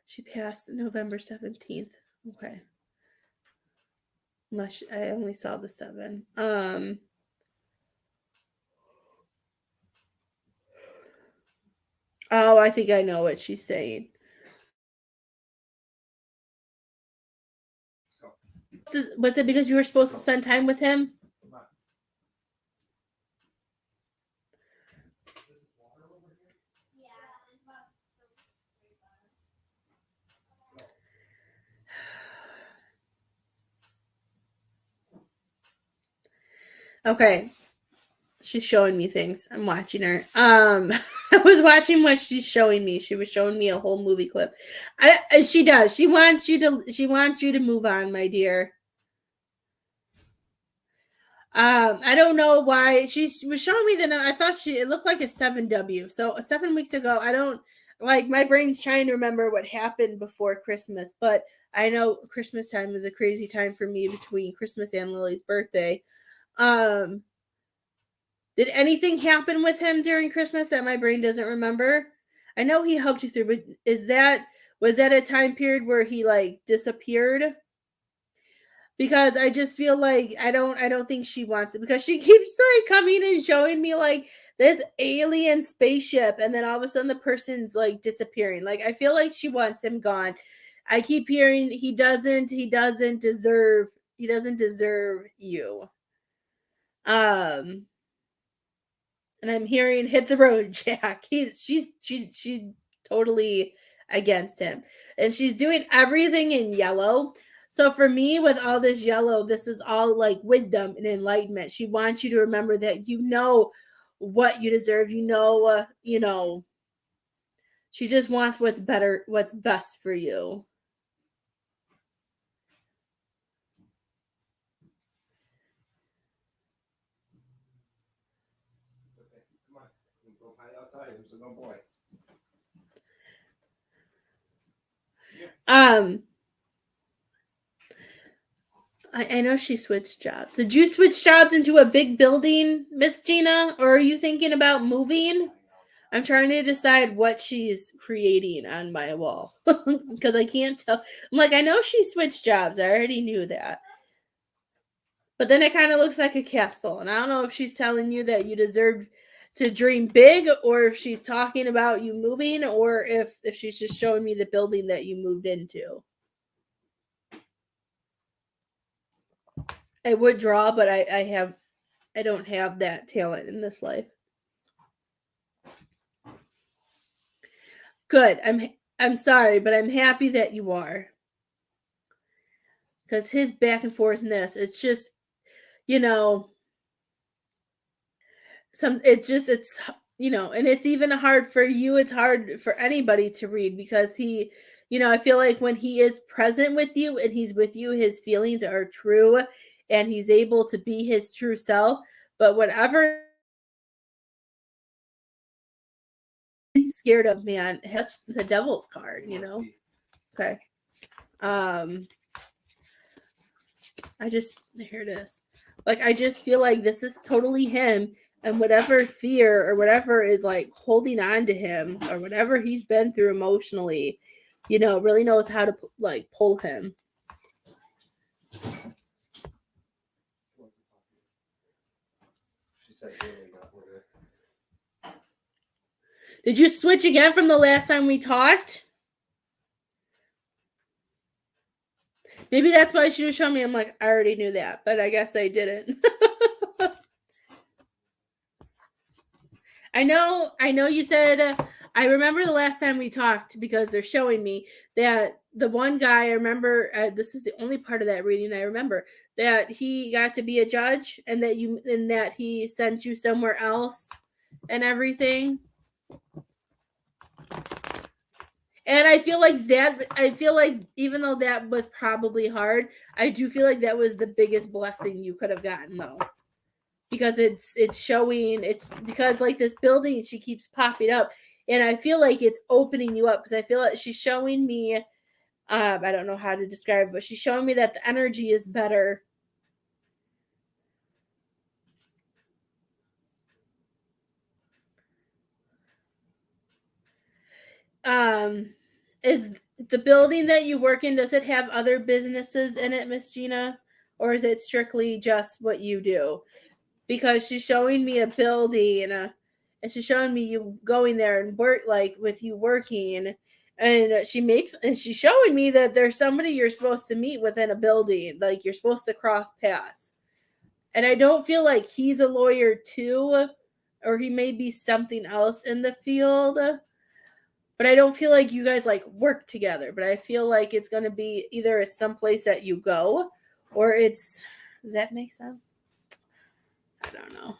She passed November 17th. Okay. Unless I only saw the 7. Oh, I think I know what she's saying. Was it because you were supposed to spend time with him? Okay. She's showing me things. I'm watching her. I was watching what she's showing me. She was showing me a whole movie clip. She does. She wants you to move on, my dear. I don't know why she was showing me that. I thought it looked like a 7W. So 7 weeks ago, I don't like, my brain's trying to remember what happened before Christmas, but I know Christmas time was a crazy time for me between Christmas and Lily's birthday. Did anything happen with him during Christmas that my brain doesn't remember? I know he helped you through, but was that a time period where he like disappeared? Because I just feel like I don't think she wants it, because she keeps like coming and showing me like this alien spaceship, and then all of a sudden the person's like disappearing. Like, I feel like she wants him gone. I keep hearing he doesn't deserve you. And I'm hearing hit the road, Jack. She's totally against him. And she's doing everything in yellow. So for me, with all this yellow, this is all like wisdom and enlightenment. She wants you to remember that you know what you deserve. She just wants what's best for you. There's a little boy. I know she switched jobs. Did you switch jobs into a big building, Miss Gina? Or are you thinking about moving? I'm trying to decide what she's creating on my wall because I can't tell. I'm like, I know she switched jobs. I already knew that. But then it kind of looks like a castle. And I don't know if she's telling you that you deserve to dream big, or if she's talking about you moving, or if she's just showing me the building that you moved into. I would draw, but I don't have that talent in this life. Good. I'm sorry, but I'm happy that you are. Because his back and forthness, it's just, and it's even hard for you. It's hard for anybody to read, because I feel like when he is present with you and he's with you, his feelings are true and he's able to be his true self. But whatever he's scared of, man, that's the devil's card, Okay. Here it is. Like, I just feel like this is totally him, and whatever fear or whatever is like holding on to him, or whatever he's been through emotionally, really knows how to like pull him. She said really not with it. Did you switch again from the last time we talked? Maybe that's why she was showing me. I'm like, I already knew that, but I guess I didn't. I know you said, I remember the last time we talked because they're showing me that the one guy, I remember, this is the only part of that reading I remember, that he got to be a judge and that he sent you somewhere else and everything. And I feel like even though that was probably hard, I do feel like that was the biggest blessing you could have gotten, though. Because it's showing, it's because like this building, she keeps popping up, and I feel like it's opening you up, because I feel like she's showing me, I don't know how to describe it, but she's showing me that the energy is better. Is the building that you work in, does it have other businesses in it, Miss Gina, or is it strictly just what you do? Because she's showing me a building, and she's showing me you going there and work, like with you working, and she's showing me that there's somebody you're supposed to meet within a building, like you're supposed to cross paths. And I don't feel like he's a lawyer too, or he may be something else in the field, but I don't feel like you guys like work together. But I feel like it's going to be either it's someplace that you go, or it's, does that make sense? I don't know.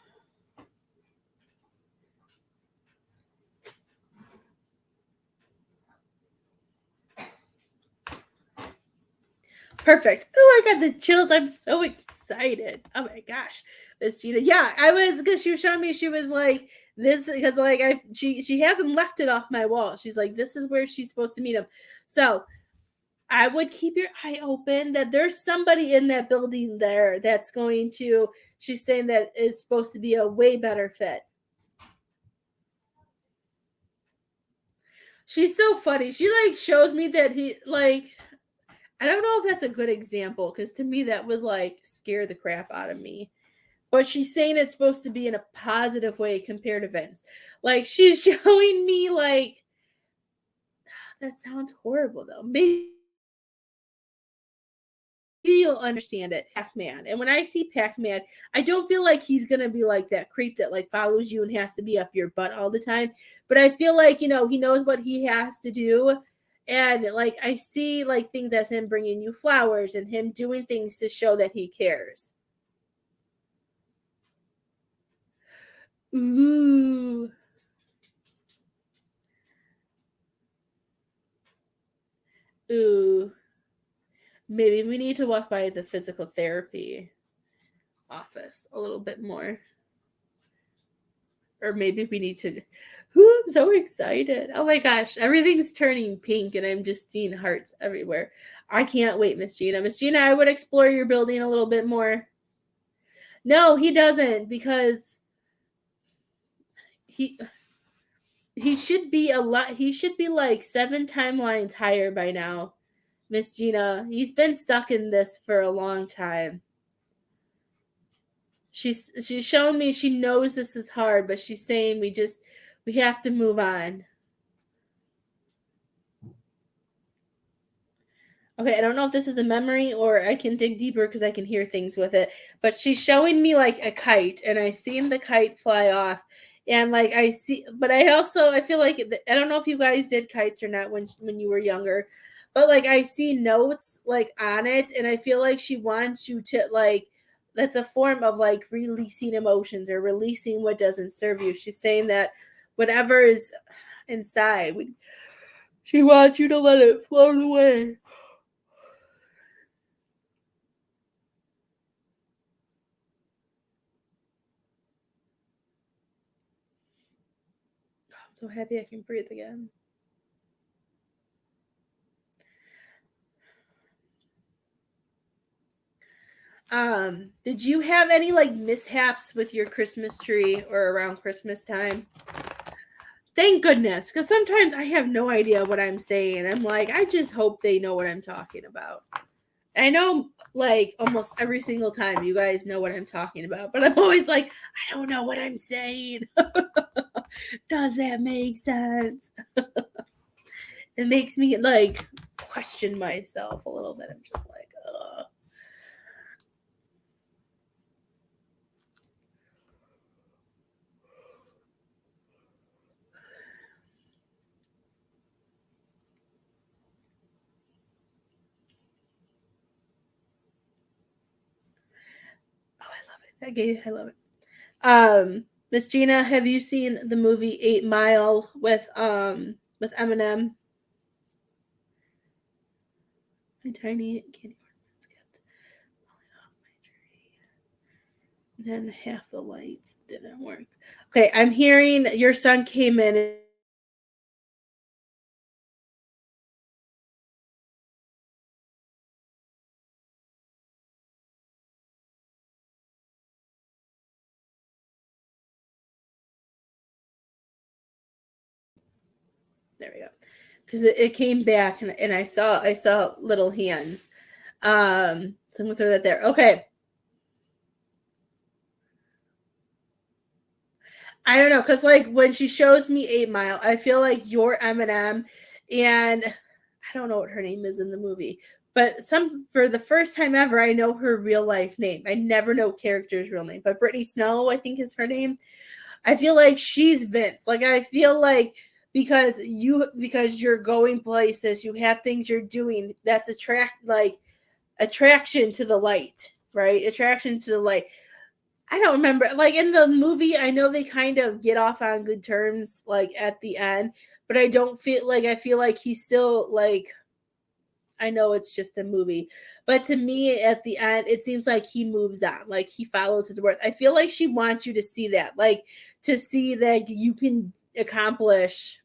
Perfect. Oh, I got the chills. I'm so excited. Oh my gosh. Miss Gina. Yeah, I was, because she was showing me, she was like, this, because like she hasn't left it off my wall. She's like, this is where she's supposed to meet him. So I would keep your eye open that there's somebody in that building there that's going to, she's saying that is supposed to be a way better fit. She's so funny. She like shows me that he like, I don't know if that's a good example, because to me that would like scare the crap out of me. But she's saying it's supposed to be in a positive way compared to Vince. Like she's showing me like, that sounds horrible though. Maybe you'll understand it. Pac-Man. And when I see Pac-Man, I don't feel like he's gonna be like that creep that like follows you and has to be up your butt all the time. But I feel like, he knows what he has to do. And like I see like things as him bringing you flowers and him doing things to show that he cares. Ooh. Ooh. Maybe we need to walk by the physical therapy office a little bit more. Or maybe we need to. Ooh, I'm so excited. Oh my gosh. Everything's turning pink and I'm just seeing hearts everywhere. I can't wait, Miss Gina. Miss Gina, I would explore your building a little bit more. No, he doesn't, because he should be like 7 timelines higher by now, Miss Gina. He's been stuck in this for a long time. She's shown me she knows this is hard, but she's saying we have to move on. Okay, I don't know if this is a memory or I can dig deeper because I can hear things with it. But she's showing me like a kite, and I seen the kite fly off, and like I see. But I feel like I don't know if you guys did kites or not when you were younger, but like I see notes like on it, and I feel like she wants you to like. That's a form of like releasing emotions or releasing what doesn't serve you. She's saying that whatever is inside, she wants you to let it float away. So happy I can breathe again. Did you have any like mishaps with your Christmas tree or around Christmas time? Thank goodness, because sometimes I have no idea what I'm saying. I'm like, I just hope they know what I'm talking about. I know like almost every single time you guys know what I'm talking about, but I'm always like, I don't know what I'm saying. Does that make sense? It makes me like question myself a little bit. I'm just like, ugh. Oh, I love it. I love it. Miss Gina, have you seen the movie 8 Mile with Eminem? My tiny candy ornaments kept falling off my tree. And then half the lights didn't work. Okay, I'm hearing your son came in. There we go. Because it came back and I saw little hands. So I'm gonna throw that there. Okay. I don't know, because like when she shows me 8 Mile, I feel like you're Eminem, and I don't know what her name is in the movie, but for the first time ever, I know her real life name. I never know character's real name, but Brittany Snow, I think is her name. I feel like she's Vince. Like I feel like because you're going places, you have things you're doing that's attraction to the light, right? Attraction to the light. I don't remember. Like in the movie, I know they kind of get off on good terms, like at the end, but I don't feel like I feel like he's still like. I know it's just a movie, but to me, at the end, it seems like he moves on, like he follows his word. I feel like she wants you to see that, like to see that you can accomplish.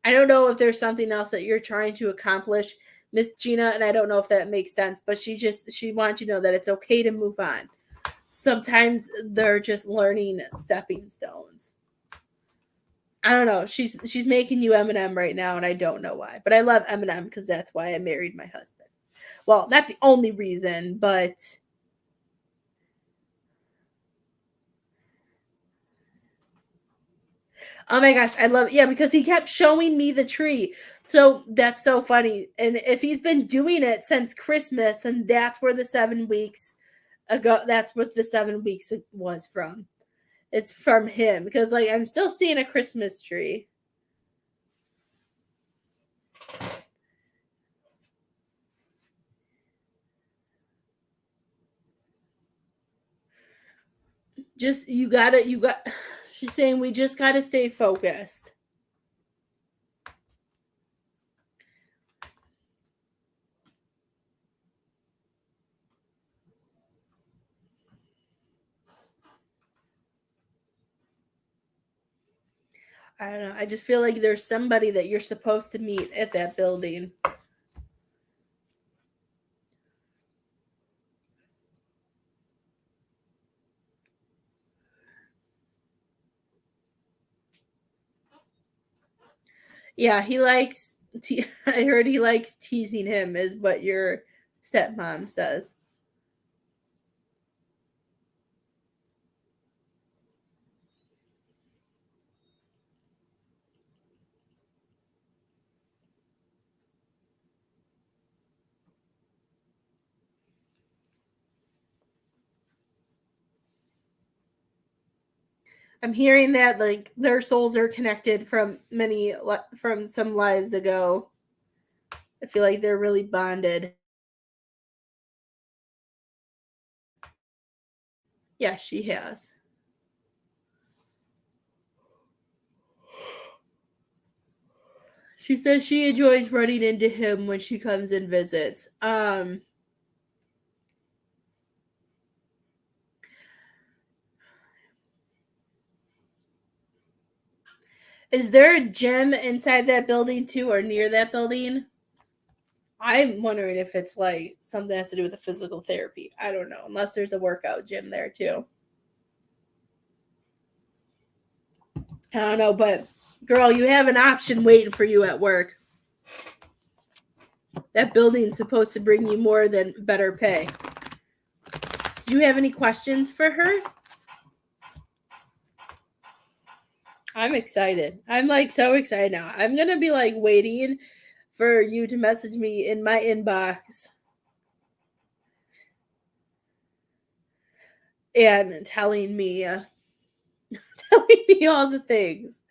I don't know if there's something else that you're trying to accomplish, Miss Gina, and I don't know if that makes sense, but she wants you to know that it's okay to move on. Sometimes they're just learning stepping stones. I don't know. She's making you Eminem right now, and I don't know why. But I love Eminem because that's why I married my husband. Well, not the only reason, but oh my gosh, I love because he kept showing me the tree. So that's so funny. And if he's been doing it since Christmas, and that's where the 7 weeks ago, that's what the 7 weeks was from. It's from him because like I'm still seeing a Christmas tree. Just you got she's saying we just gotta stay focused. I don't know. I just feel like there's somebody that you're supposed to meet at that building. Yeah, he likes. I heard he likes teasing him, is what your stepmom says. I'm hearing that like their souls are connected from some lives ago. I feel like they're really bonded. Yeah, she has. She says she enjoys running into him when she comes and visits. Is there a gym inside that building too, or near that building? I'm wondering if it's like something that has to do with the physical therapy. I don't know, unless there's a workout gym there too. I don't know, but girl, you have an option waiting for you at work. That building's supposed to bring you more than better pay. Do you have any questions for her? I'm excited. I'm like so excited now. I'm going to be like waiting for you to message me in my inbox and telling me all the things.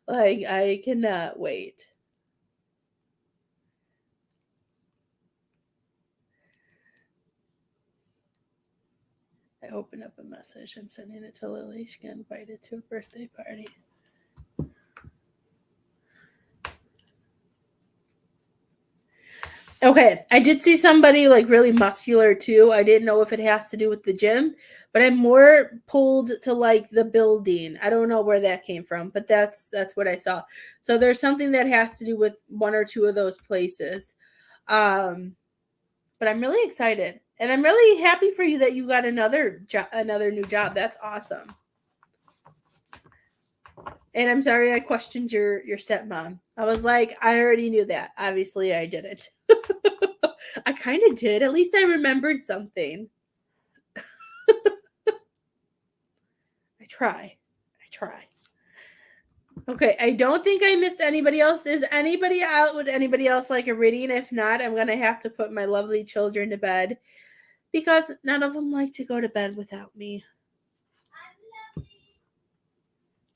Like, I cannot wait. I opened up a message. I'm sending it to Lily. She got invited to a birthday party. Okay, I did see somebody like really muscular too. I didn't know if it has to do with the gym, but I'm more pulled to like the building. I don't know where that came from, but that's what I saw. So there's something that has to do with one or two of those places. But I'm really excited, and I'm really happy for you that you got another new job. That's awesome. And I'm sorry I questioned your stepmom. I was like, I already knew that. Obviously, I didn't. I kind of did. At least I remembered something. I try. Okay, I don't think I missed anybody else. Is anybody out? Would anybody else like a reading? If not, I'm gonna have to put my lovely children to bed because none of them like to go to bed without me.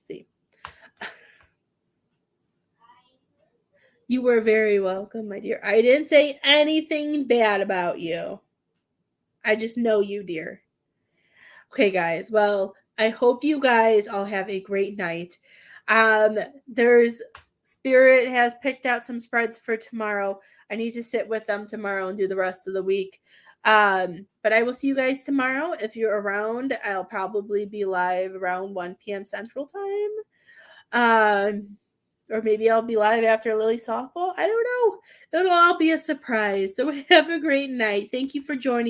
See, you were very welcome, my dear. I didn't say anything bad about you. I just know you, dear. Okay, guys. Well, I hope you guys all have a great night. There's Spirit has picked out some spreads for tomorrow. I need to sit with them tomorrow and do the rest of the week. But I will see you guys tomorrow. If you're around, I'll probably be live around 1 p.m. Central Time. Or maybe I'll be live after Lily softball. I don't know. It'll all be a surprise. So have a great night. Thank you for joining.